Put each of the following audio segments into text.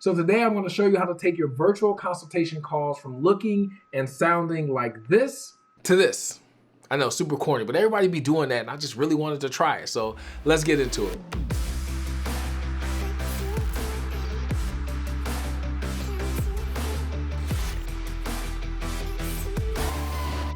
So today I'm going to show you how to take your virtual consultation calls from looking and sounding like this to this. I know, super corny, but everybody be doing that and I just really wanted to try it. So let's get into it.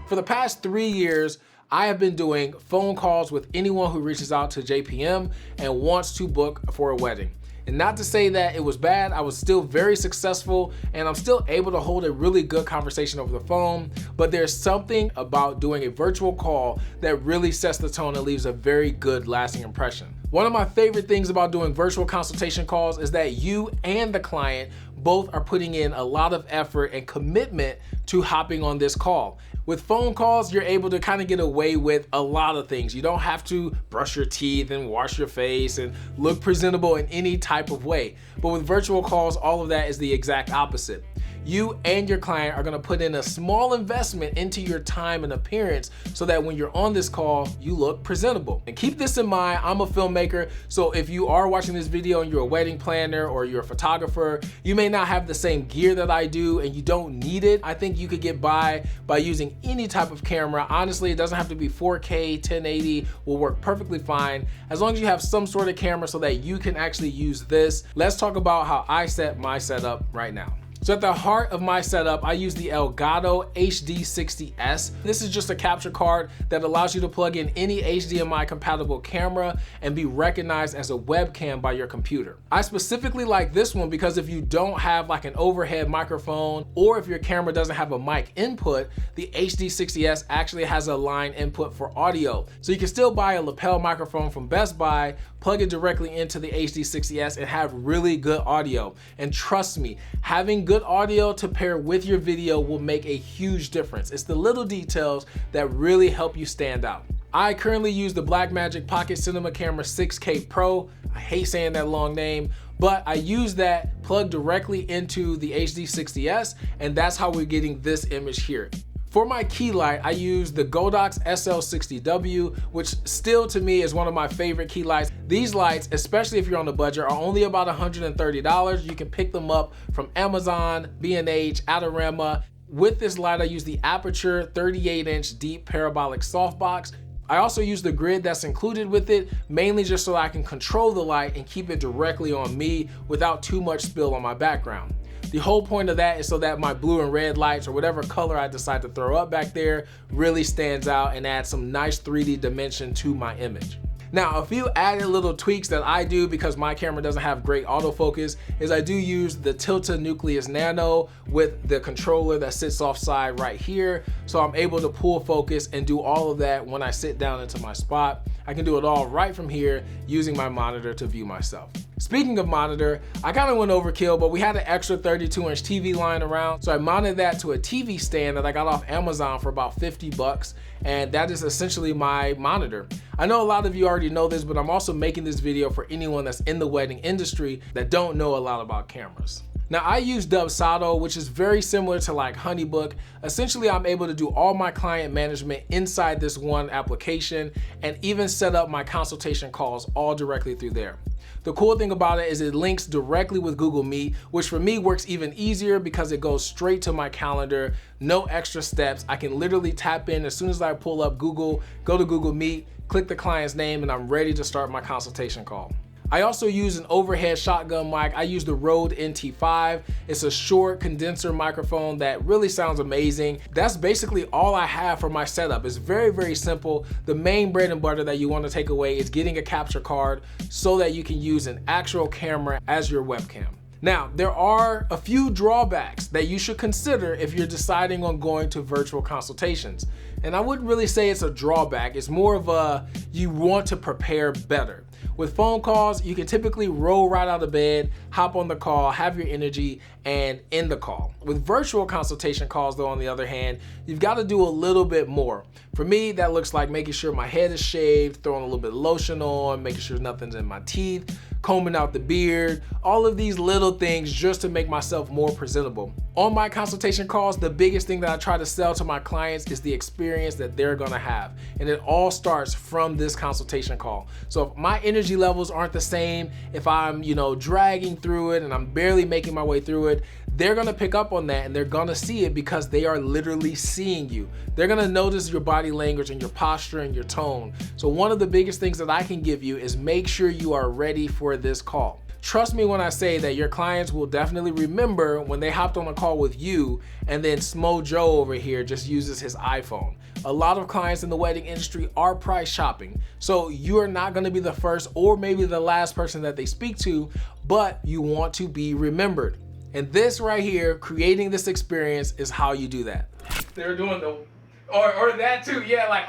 For the past 3 years, I have been doing phone calls with anyone who reaches out to JPM and wants to book for a wedding. And not to say that it was bad, I was still very successful and I'm still able to hold a really good conversation over the phone, but there's something about doing a virtual call that really sets the tone and leaves a very good lasting impression. One of my favorite things about doing virtual consultation calls is that you and the client both are putting in a lot of effort and commitment to hopping on this call. With phone calls, you're able to kind of get away with a lot of things. You don't have to brush your teeth and wash your face and look presentable in any type of way. But with virtual calls, all of that is the exact opposite. You and your client are gonna put in a small investment into your time and appearance so that when you're on this call, you look presentable. And keep this in mind, I'm a filmmaker, so if you are watching this video and you're a wedding planner or you're a photographer, you may not have the same gear that I do and you don't need it. I think you could get by using any type of camera. Honestly, it doesn't have to be 4K, 1080 will work perfectly fine as long as you have some sort of camera so that you can actually use this. Let's talk about how I set my setup right now. So at the heart of my setup, I use the Elgato HD60S. This is just a capture card that allows you to plug in any HDMI compatible camera and be recognized as a webcam by your computer. I specifically like this one because if you don't have like an overhead microphone or if your camera doesn't have a mic input, the HD60S actually has a line input for audio. So you can still buy a lapel microphone from Best Buy, plug it directly into the HD60S and have really good audio. And trust me, having good audio to pair with your video will make a huge difference. It's the little details that really help you stand out. I currently use the Blackmagic Pocket Cinema Camera 6K Pro. I hate saying that long name, but I use that plugged directly into the HD60S, and that's how we're getting this image here. For my key light, I use the Godox SL60W, which still to me is one of my favorite key lights. These lights, especially if you're on a budget, are only about $130. You can pick them up from Amazon, B&H, Adorama. With this light, I use the Aperture 38-inch deep parabolic softbox. I also use the grid that's included with it, mainly just so I can control the light and keep it directly on me without too much spill on my background. The whole point of that is so that my blue and red lights or whatever color I decide to throw up back there really stands out and adds some nice 3D dimension to my image. Now, a few added little tweaks that I do because my camera doesn't have great autofocus is I do use the Tilta Nucleus Nano with the controller that sits offside right here. So I'm able to pull focus and do all of that when I sit down into my spot. I can do it all right from here using my monitor to view myself. Speaking of monitor, I kind of went overkill, but we had an extra 32-inch TV lying around. So I mounted that to a TV stand that I got off Amazon for about 50 bucks. And that is essentially my monitor. I know a lot of you already know this, but I'm also making this video for anyone that's in the wedding industry that don't know a lot about cameras. Now I use Dubsado, which is very similar to like Honeybook. Essentially, I'm able to do all my client management inside this one application and even set up my consultation calls all directly through there. The cool thing about it is it links directly with Google Meet, which for me works even easier because it goes straight to my calendar, no extra steps. I can literally tap in as soon as I pull up Google, go to Google Meet, click the client's name, and I'm ready to start my consultation call. I also use an overhead shotgun mic. I use the Rode NT5. It's a short condenser microphone that really sounds amazing. That's basically all I have for my setup. It's very, very simple. The main bread and butter that you want to take away is getting a capture card so that you can use an actual camera as your webcam. Now, there are a few drawbacks that you should consider if you're deciding on going to virtual consultations. And I wouldn't really say it's a drawback. It's more of a, you want to prepare better. With phone calls, you can typically roll right out of bed, hop on the call, have your energy, and end the call. With virtual consultation calls though, on the other hand, you've got to do a little bit more. For me, that looks like making sure my head is shaved, throwing a little bit of lotion on, making sure nothing's in my teeth, combing out the beard, all of these little things just to make myself more presentable. On my consultation calls, the biggest thing that I try to sell to my clients is the experience that they're gonna have. And it all starts from this consultation call. So if my energy levels aren't the same, if I'm, dragging through it and I'm barely making my way through it, they're gonna pick up on that and they're gonna see it because they are literally seeing you. They're gonna notice your body language and your posture and your tone. So one of the biggest things that I can give you is make sure you are ready for this call. Trust me when I say that your clients will definitely remember when they hopped on a call with you and then Smo Joe over here just uses his iPhone. A lot of clients in the wedding industry are price shopping. So you're not gonna be the first or maybe the last person that they speak to, but you want to be remembered. And this right here, creating this experience, is how you do that. They're doing or that too, yeah, like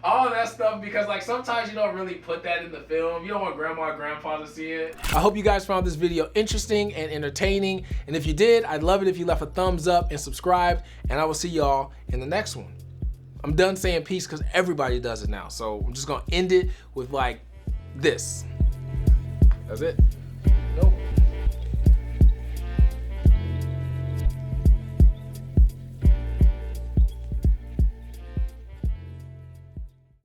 all that stuff, because like sometimes you don't really put that in the film. You don't want grandma or grandpa to see it. I hope you guys found this video interesting and entertaining. And if you did, I'd love it if you left a thumbs up and subscribed, and I will see y'all in the next one. I'm done saying peace because everybody does it now. So I'm just gonna end it with like this. That's it.